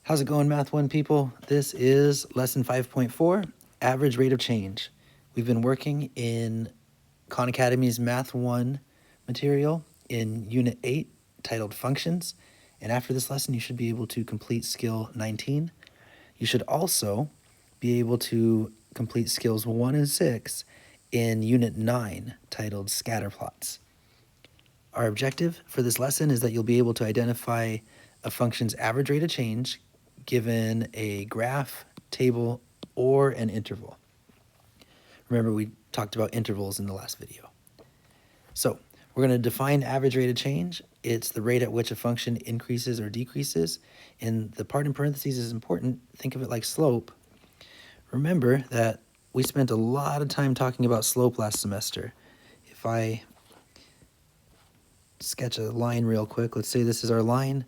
How's it going, Math 1 people? This is lesson 5.4, average rate of change. We've been working in Khan Academy's Math 1 material in Unit 8 titled Functions, and after this lesson you should be able to complete skill 19. You should also be able to complete skills 1 and 6 in Unit 9 titled Scatter Plots. Our objective for this lesson is that you'll be able to identify a function's average rate of change given a graph, table, or an interval. Remember, we talked about intervals in the last video. So we're going to define average rate of change. It's the rate at which a function increases or decreases. And the part in parentheses is important. Think of it like slope. Remember that we spent a lot of time talking about slope last semester. If I sketch a line real quick, let's say this is our line.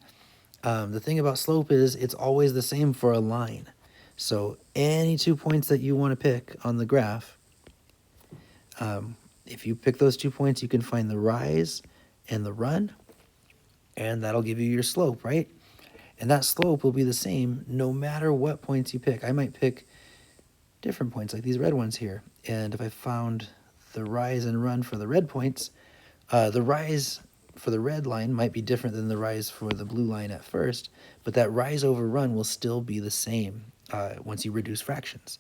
The thing about slope is it's always the same for a line. So any 2 points that you want to pick on the graph, if you pick those 2 points, you can find the rise and the run, and that'll give you your slope, right? And that slope will be the same no matter what points you pick. I might pick different points like these red ones here. And if I found the rise and run for the red points, the rise for the red line might be different than the rise for the blue line at first, but that rise over run will still be the same once you reduce fractions.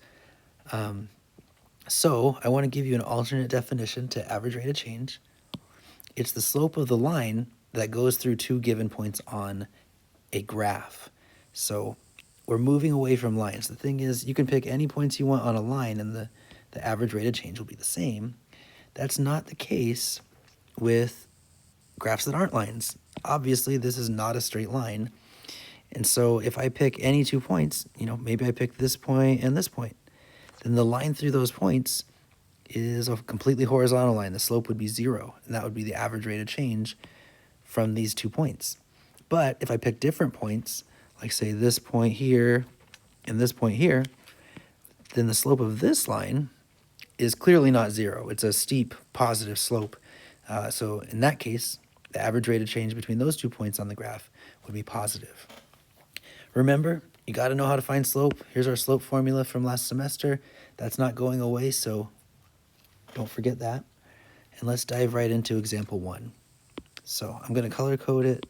So I want to give you an alternate definition to average rate of change. It's the slope of the line that goes through 2 given points on a graph. So we're moving away from lines. The thing is, you can pick any points you want on a line and the average rate of change will be the same. That's not the case with graphs that aren't lines. Obviously, this is not a straight line. And so if I pick any 2 points, maybe I pick this point and this point, then the line through those points is a completely horizontal line. The slope would be 0, and that would be the average rate of change from these 2 points. But if I pick different points, like say this point here and this point here, then the slope of this line is clearly not 0. It's a steep positive slope. So in that case, the average rate of change between those 2 points on the graph would be positive. Remember, you got to know how to find slope. Here's our slope formula from last semester. That's not going away, so don't forget that. And let's dive right into example 1. So I'm going to color code it.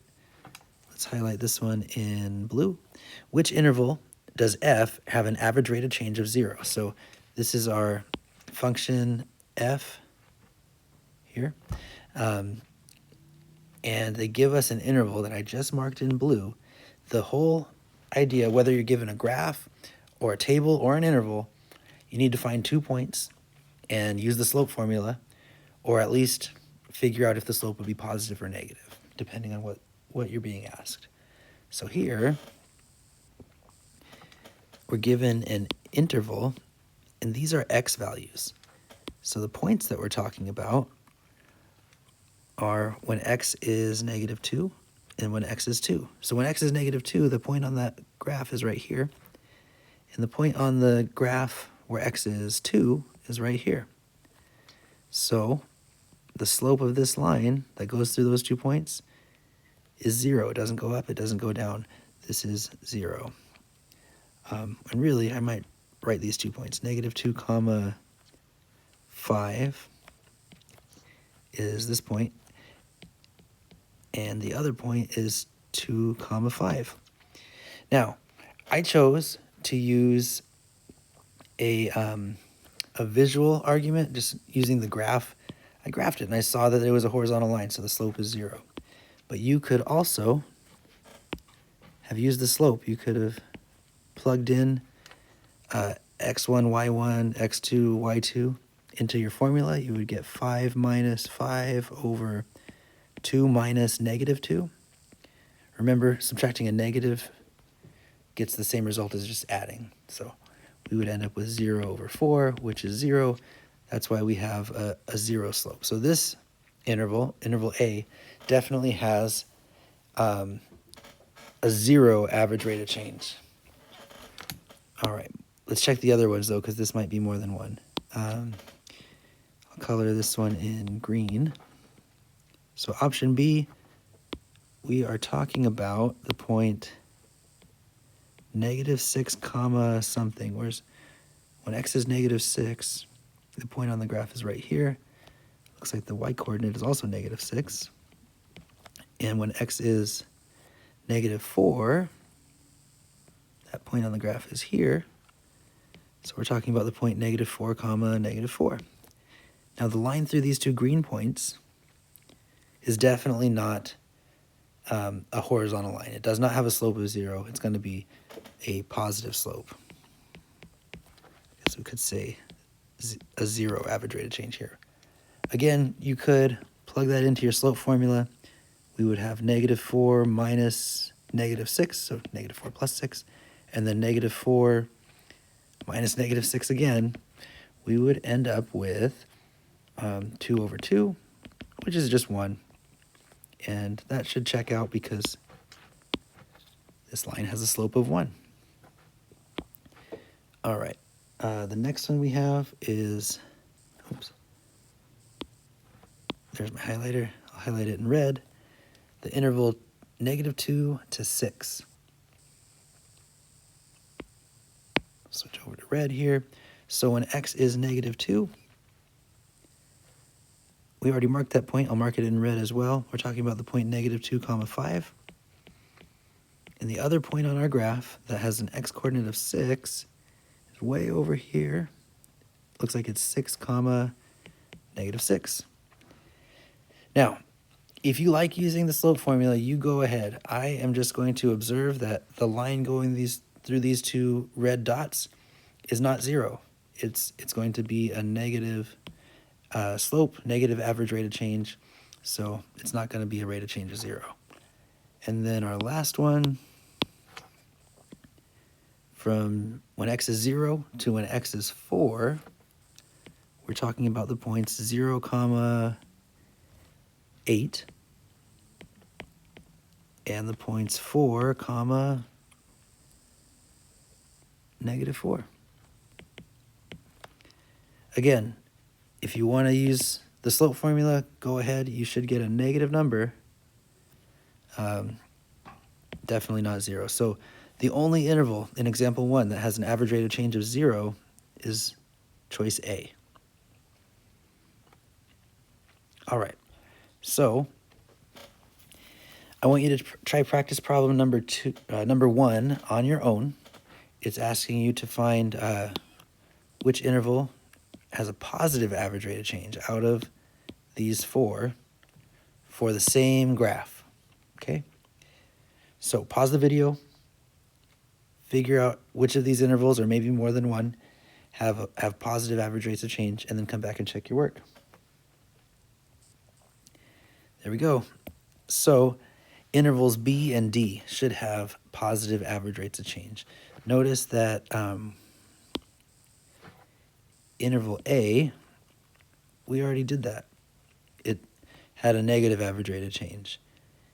Let's highlight this one in blue. Which interval does f have an average rate of change of 0? So this is our function f here. And they give us an interval that I just marked in blue. The whole idea, whether you're given a graph or a table or an interval, you need to find 2 points and use the slope formula, or at least figure out if the slope would be positive or negative, depending on what you're being asked. So here, we're given an interval, and these are x values. So the points that we're talking about are when x is -2 and when x is 2. So when x is -2, the point on that graph is right here, and the point on the graph where x is 2 is right here. So the slope of this line that goes through those 2 points is 0. It doesn't go up, it doesn't go down. This is 0. And really, I might write these 2 points. -2 comma 5 is this point, and the other point is 2 comma 5. Now, I chose to use a visual argument, just using the graph. I graphed it and I saw that it was a horizontal line, so the slope is 0. But you could also have used the slope. You could have plugged in x1, y1, x2, y2 into your formula. You would get 5 minus 5 over 2 minus -2. Remember, subtracting a negative gets the same result as just adding. So we would end up with 0 over 4, which is 0. That's why we have a 0 slope. So this interval A, definitely has a 0 average rate of change. All right, let's check the other ones, though, because this might be more than one. I'll color this one in green. So option B, we are talking about the point negative 6 comma something. When x is negative 6, the point on the graph is right here. Looks like the y-coordinate is also negative 6. And when x is negative 4, that point on the graph is here. So we're talking about the point negative 4 comma negative 4. Now the line through these two green points is definitely not a horizontal line. It does not have a slope of 0. It's going to be a positive slope. So we could say a 0 average rate of change here. Again, you could plug that into your slope formula. We would have negative 4 minus negative 6, so negative 4 plus 6, and then negative 4 minus negative 6 again. We would end up with 2 over 2, which is just 1. And that should check out because this line has a slope of 1. All right, the next one we have is, oops, there's my highlighter. I'll highlight it in red. The interval negative 2 to 6. Switch over to red here. So when x is negative 2, we already marked that point. I'll mark it in red as well. We're talking about the point negative 2 comma 5. And the other point on our graph that has an x-coordinate of 6 is way over here. Looks like it's 6 comma negative 6. Now, if you like using the slope formula, you go ahead. I am just going to observe that the line going through these two red dots is not 0. It's going to be a negative slope, negative average rate of change. So it's not going to be a rate of change of 0. And then our last one, from when x is 0 to when x is 4, we're talking about the points 0 comma 8 and the points 4 comma negative 4. Again, if you want to use the slope formula, go ahead. You should get a negative number. Definitely not 0. So the only interval in example 1 that has an average rate of change of 0 is choice A. All right. So I want you to try practice problem number 1 on your own. It's asking you to find which interval has a positive average rate of change out of these 4 for the same graph. Okay? So pause the video, figure out which of these intervals, or maybe more than one, have positive average rates of change, and then come back and check your work. There we go. So intervals B and D should have positive average rates of change. Notice that interval A, we already did that. It had a negative average rate of change.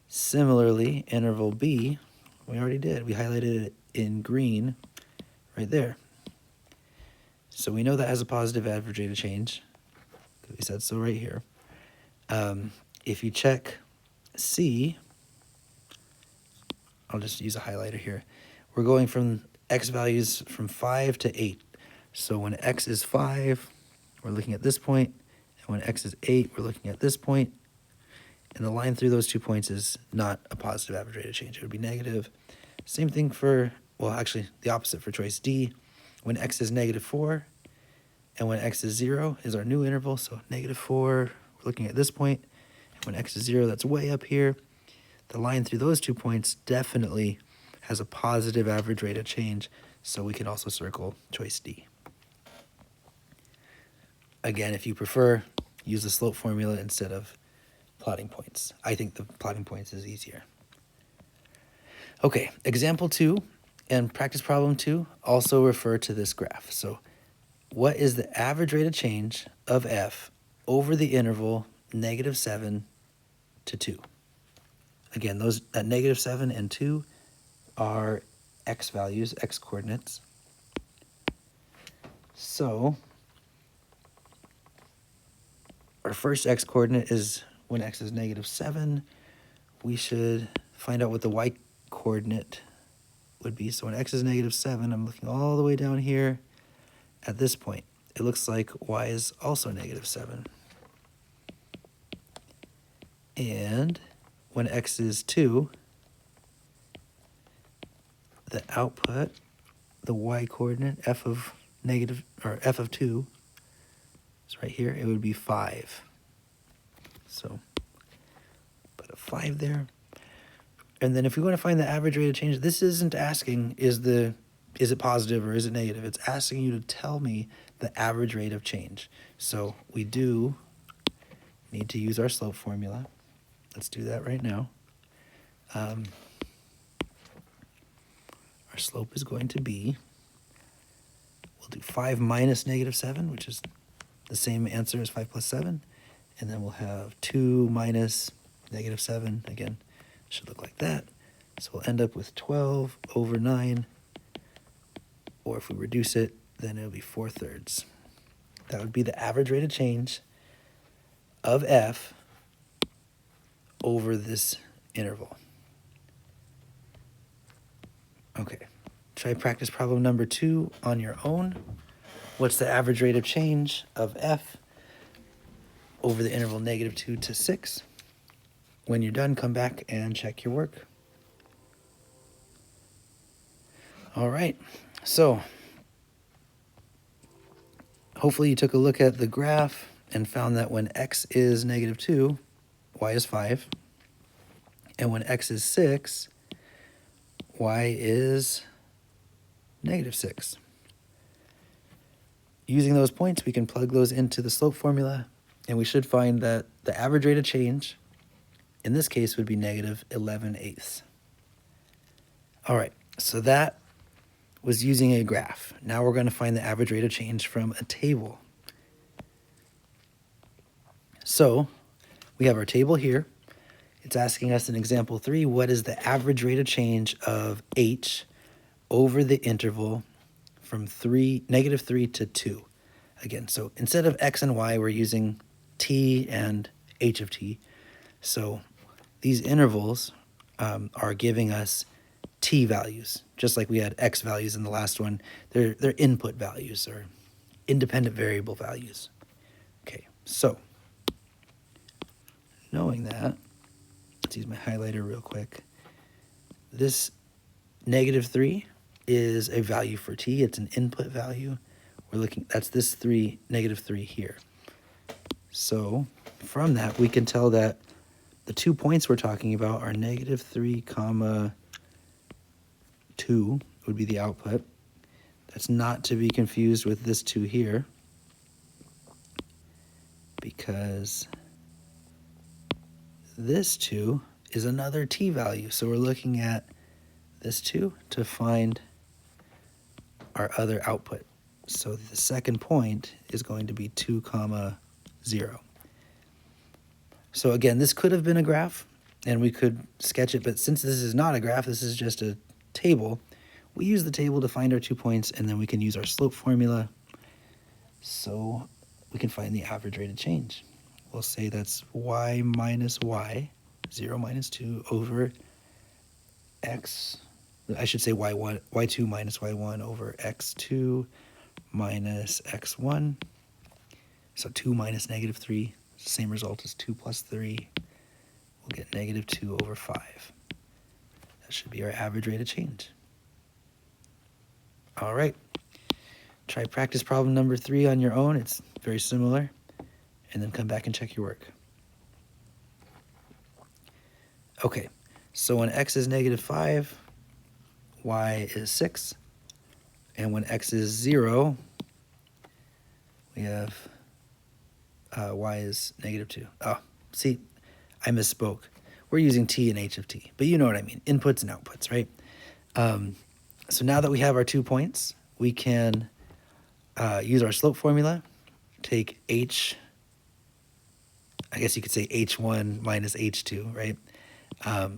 Similarly, interval B, we already did. We highlighted it in green right there. So we know that has a positive average rate of change. We said so right here. If you check C, I'll just use a highlighter here. We're going from x values from 5 to 8. So when x is 5, we're looking at this point, and when x is 8, we're looking at this point. And the line through those 2 points is not a positive average rate of change. It would be negative. Same thing for, well, actually, the opposite for choice D. When x is negative 4, and when x is 0 is our new interval. So negative 4, we're looking at this point. And when x is 0, that's way up here. The line through those 2 points definitely has a positive average rate of change. So we can also circle choice D. Again, if you prefer, use the slope formula instead of plotting points. I think the plotting points is easier. Okay, example 2 and practice problem 2 also refer to this graph. So what is the average rate of change of f over the interval negative 7 to 2? Again, those at negative 7 and 2 are x values, x coordinates. So our first x coordinate is when x is negative 7. We should find out what the y coordinate would be. So when x is negative 7, I'm looking all the way down here at this point. It looks like y is also negative 7. And when x is 2, the output, the y coordinate, f of 2, is right here. It would be 5. So put a 5 there. And then if we want to find the average rate of change, this isn't asking is it positive or is it negative? It's asking you to tell me the average rate of change. So we do need to use our slope formula. Let's do that right now. Our slope is going to be, we'll do 5 minus negative 7, which is the same answer as 5 plus 7. And then we'll have 2 minus negative 7. Again, should look like that. So we'll end up with 12 over 9. Or if we reduce it, then it'll be 4/3. That would be the average rate of change of f over this interval. Okay, try practice problem number 2 on your own. What's the average rate of change of f over the interval -2 to 6? When you're done, come back and check your work. All right, so hopefully you took a look at the graph and found that when x is -2, y is 5. And when x is 6, y is -6. Using those points, we can plug those into the slope formula, and we should find that the average rate of change, in this case, would be -11/8. All right, so that was using a graph. Now we're going to find the average rate of change from a table. So we have our table here. It's asking us in example 3, what is the average rate of change of h over the interval from -3 to 2? Again, so instead of x and y, we're using t and h of t. So these intervals are giving us t values, just like we had x values in the last one. They're input values or independent variable values. Okay, so knowing that, let's use my highlighter real quick. This -3 is a value for t. It's an input value. We're looking, that's this -3 here. So from that, we can tell that the 2 points we're talking about are -3, 2 would be the output. That's not to be confused with this 2 here, because this 2 is another t value. So we're looking at this 2 to find our other output. So the second point is going to be 2, 0. So again, this could have been a graph, and we could sketch it, but since this is not a graph, this is just a table, we use the table to find our 2 points, and then we can use our slope formula so we can find the average rate of change. We'll say that's y minus y, 0 minus 2, over x, I should say y1, y2 minus y1 over x2 minus x1. So 2 minus -3, same result as 2 plus 3. We'll get -2 over 5. That should be our average rate of change. All right. Try practice problem number 3 on your own. It's very similar. And then come back and check your work. Okay, so when x is -5, y is 6. And when x is 0, we have y is -2. Oh, see, I misspoke. We're using t and h of t, but you know what I mean, inputs and outputs, right? So now that we have our 2 points, we can use our slope formula, take h, I guess you could say h1 minus h2, right,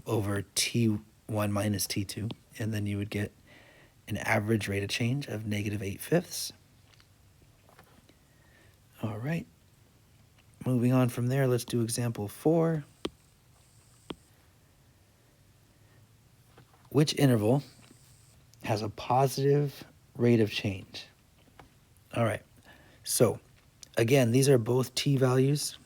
over t1 minus t2, and then you would get an average rate of change of -8/5. All right. Moving on from there, let's do example 4. Which interval has a positive rate of change. All right, so again, these are both t values.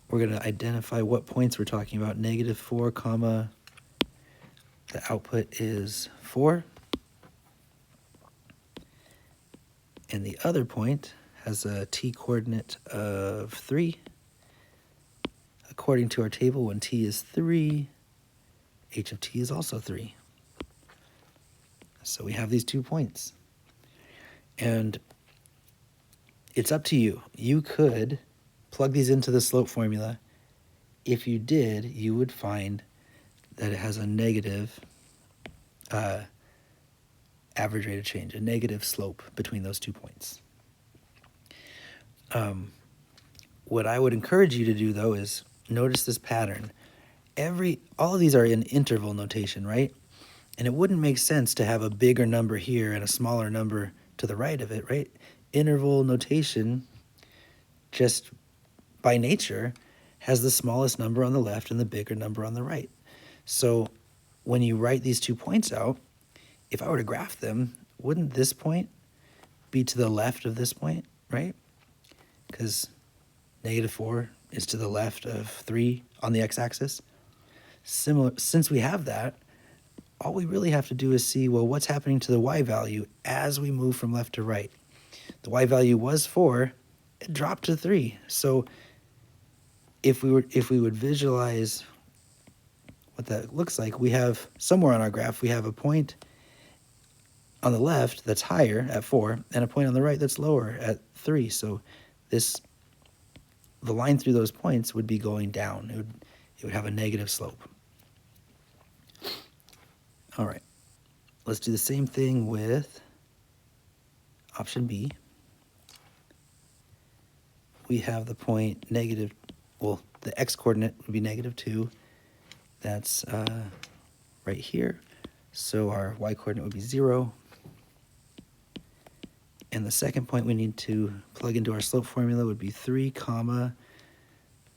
We're going to identify what points we're talking about. -4, comma, the output is 4. And the other point has a t coordinate of 3. According to our table, when t is 3, h of t is also 3. So we have these 2 points. And it's up to you. You could plug these into the slope formula. If you did, you would find that it has a negative average rate of change, a negative slope between those 2 points. What I would encourage you to do, though, is notice this pattern. All of these are in interval notation, right? And it wouldn't make sense to have a bigger number here and a smaller number to the right of it, right? Interval notation, just by nature, has the smallest number on the left and the bigger number on the right. So when you write these 2 points out, if I were to graph them, wouldn't this point be to the left of this point, right? Because -4 is to the left of 3 on the x-axis. Since we have that, all we really have to do is see, well, what's happening to the y value as we move from left to right. The y value was 4, it dropped to 3. So if we would visualize what that looks like, we have somewhere on our graph, we have a point on the left that's higher at 4 and a point on the right that's lower at 3. So the line through those points would be going down. It would have a negative slope. All right, let's do the same thing with option B. We have the point the x-coordinate would be -2. That's right here. So our y-coordinate would be 0. And the second point we need to plug into our slope formula would be 3,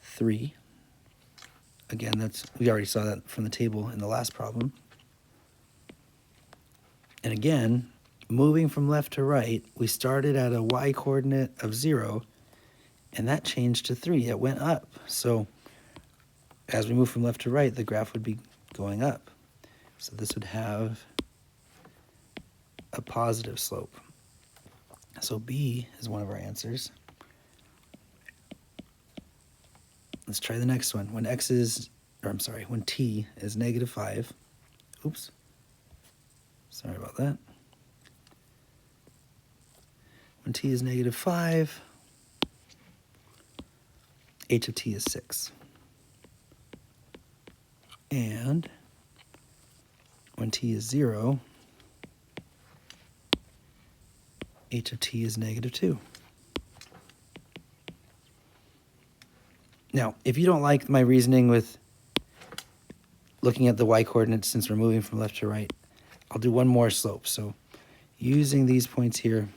3. Again, we already saw that from the table in the last problem. And again, moving from left to right, we started at a y-coordinate of 0, and that changed to 3. It went up. So as we move from left to right, the graph would be going up. So this would have a positive slope. So B is one of our answers. Let's try the next one. When when t is -5. Oops. Sorry about that. When t is -5, h of t is 6. And when t is 0, h of t is -2. Now, if you don't like my reasoning with looking at the y-coordinates since we're moving from left to right, I'll do one more slope. So using these points here,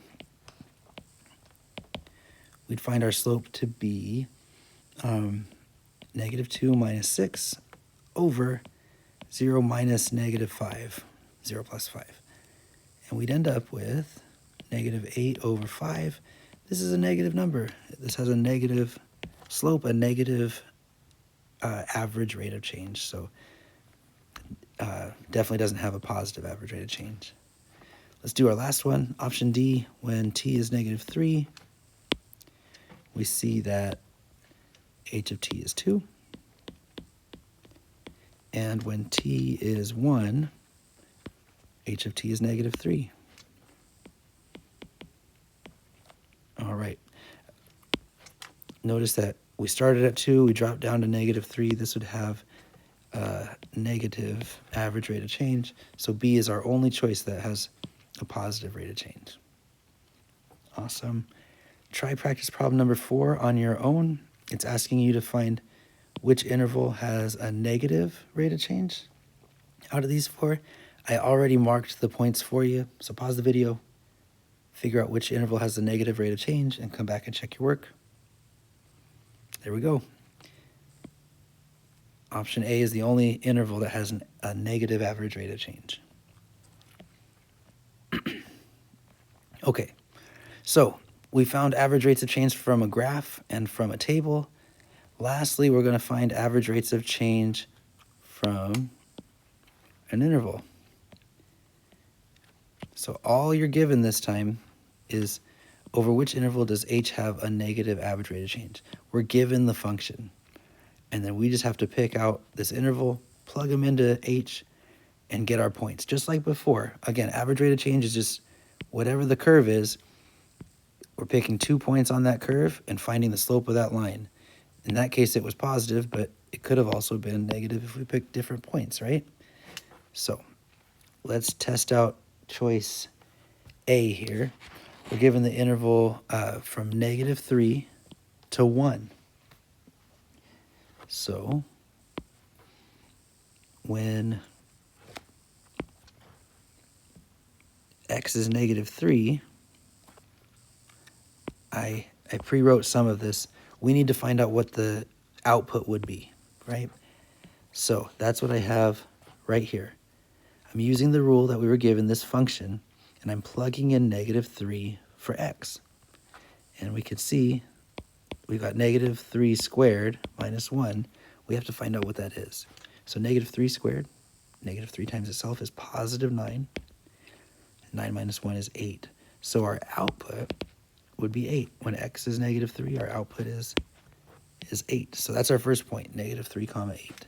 we'd find our slope to be -2 minus 6 over 0 minus -5, 0 plus 5. And we'd end up with -8 over 5. This is a negative number. This has a negative slope, a negative average rate of change. So definitely doesn't have a positive average rate of change. Let's do our last one, option D. When t is -3, we see that h of t is 2. And when t is 1, h of t is -3. All right. Notice that we started at 2, we dropped down to -3. This would have a negative average rate of change. So B is our only choice that has a positive rate of change. Awesome. Try practice problem number 4 on your own. It's asking you to find which interval has a negative rate of change. Out of these 4, I already marked the points for you. So pause the video, figure out which interval has a negative rate of change, and come back and check your work. There we go. Option A is the only interval that has a negative average rate of change. Okay, so we found average rates of change from a graph and from a table. Lastly, we're going to find average rates of change from an interval. So all you're given this time is over which interval does h have a negative average rate of change. We're given the function, and then we just have to pick out this interval, plug them into h, and get our points. Just like before, again, average rate of change is just whatever the curve is, we're picking 2 points on that curve and finding the slope of that line. In that case, it was positive, but it could have also been negative if we picked different points, right? So let's test out choice A here. We're given the interval from -3 to 1. So when x is -3, I pre-wrote some of this. We need to find out what the output would be, right? So that's what I have right here. I'm using the rule that we were given, this function, and I'm plugging in -3 for x. And we can see we've got -3 squared minus 1. We have to find out what that is. So -3 squared, -3 times itself is +9. 9 minus 1 is 8. So our output would be 8. When x is -3, our output is 8. So that's our first point, -3 comma 8.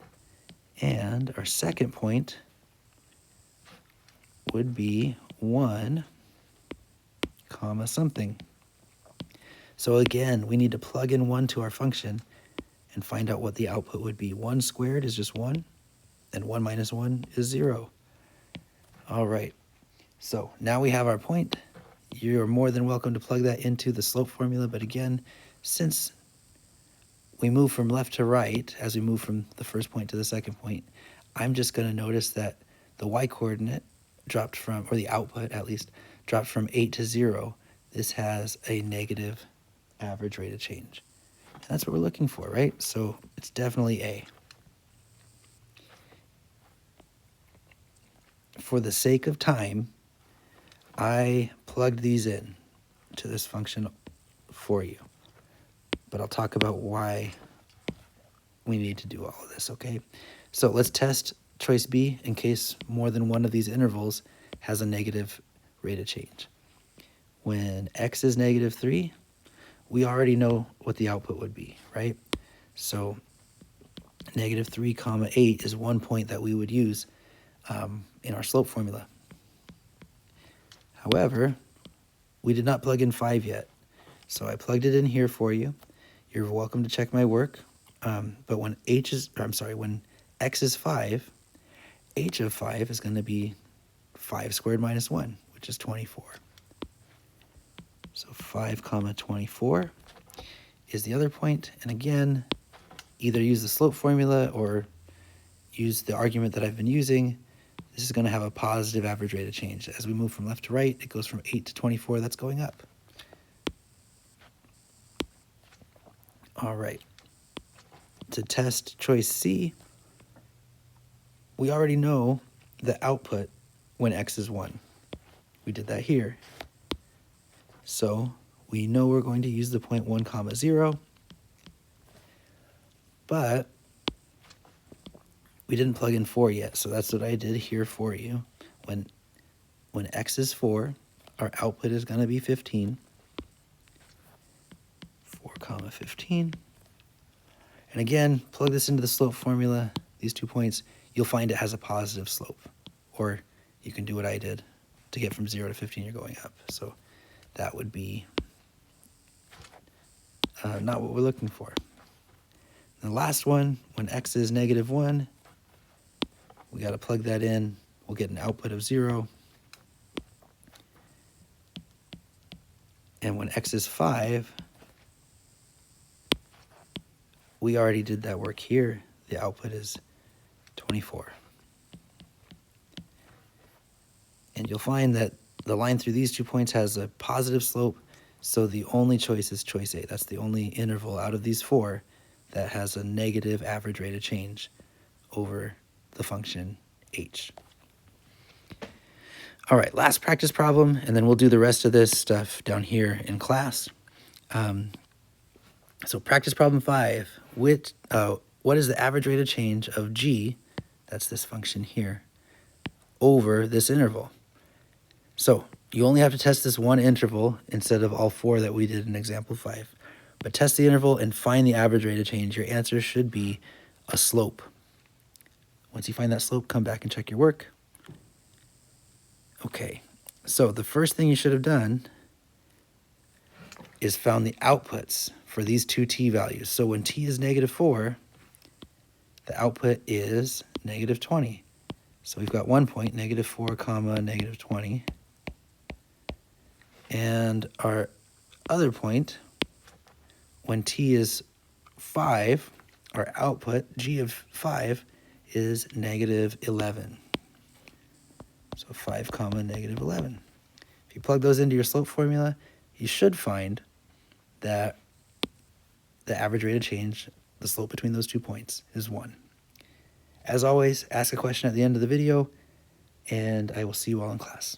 And our second point would be 1 comma something. So again, we need to plug in 1 to our function and find out what the output would be. 1 squared is just 1, and 1 minus 1 is 0. All right, so now we have our point. You're more than welcome to plug that into the slope formula, but again, since we move from left to right, as we move from the first point to the second point, I'm just going to notice that the y-coordinate dropped from, or the output at least, dropped from 8 to 0. This has a negative average rate of change. And that's what we're looking for, right? So it's definitely A. For the sake of time, I plugged these in to this function for you. But I'll talk about why we need to do all of this, okay? So let's test choice B in case more than one of these intervals has a negative rate of change. When x is -3, we already know what the output would be, right? So -3 comma 8 is one point that we would use in our slope formula. However, we did not plug in 5 yet. So I plugged it in here for you. You're welcome to check my work. But when when x is 5, h of 5 is going to be 5 squared minus 1, which is 24. So 5 comma 24 is the other point. And again, either use the slope formula or use the argument that I've been using. This is going to have a positive average rate of change. As we move from left to right, it goes from 8 to 24. That's going up. All right. To test choice C, we already know the output when x is 1. We did that here. So we know we're going to use the point 1 comma 0, but we didn't plug in 4 yet, so that's what I did here for you. When x is 4, our output is going to be 15. 4 comma 15. And again, plug this into the slope formula, these 2 points, you'll find it has a positive slope. Or you can do what I did. To get from 0 to 15, you're going up. So that would be not what we're looking for. And the last one, when x is -1, we got to plug that in. We'll get an output of 0. And when x is 5, we already did that work here. The output is 24. And you'll find that the line through these 2 points has a positive slope, so the only choice is choice A. That's the only interval out of these 4 that has a negative average rate of change over the function h. All right, last practice problem, and then we'll do the rest of this stuff down here in class. So practice problem 5, what is the average rate of change of g, that's this function here, over this interval? So you only have to test this one interval instead of all 4 that we did in example 5. But test the interval and find the average rate of change. Your answer should be a slope. Once you find that slope, come back and check your work. Okay, so the first thing you should have done is found the outputs for these two t values. So when t is -4, the output is -20. So we've got 1 point, -4, comma, -20. And our other point, when t is 5, our output, g of 5, is -11. So 5, comma, -11. If you plug those into your slope formula, you should find that the average rate of change, the slope between those 2 points, is 1. As always, ask a question at the end of the video, and I will see you all in class.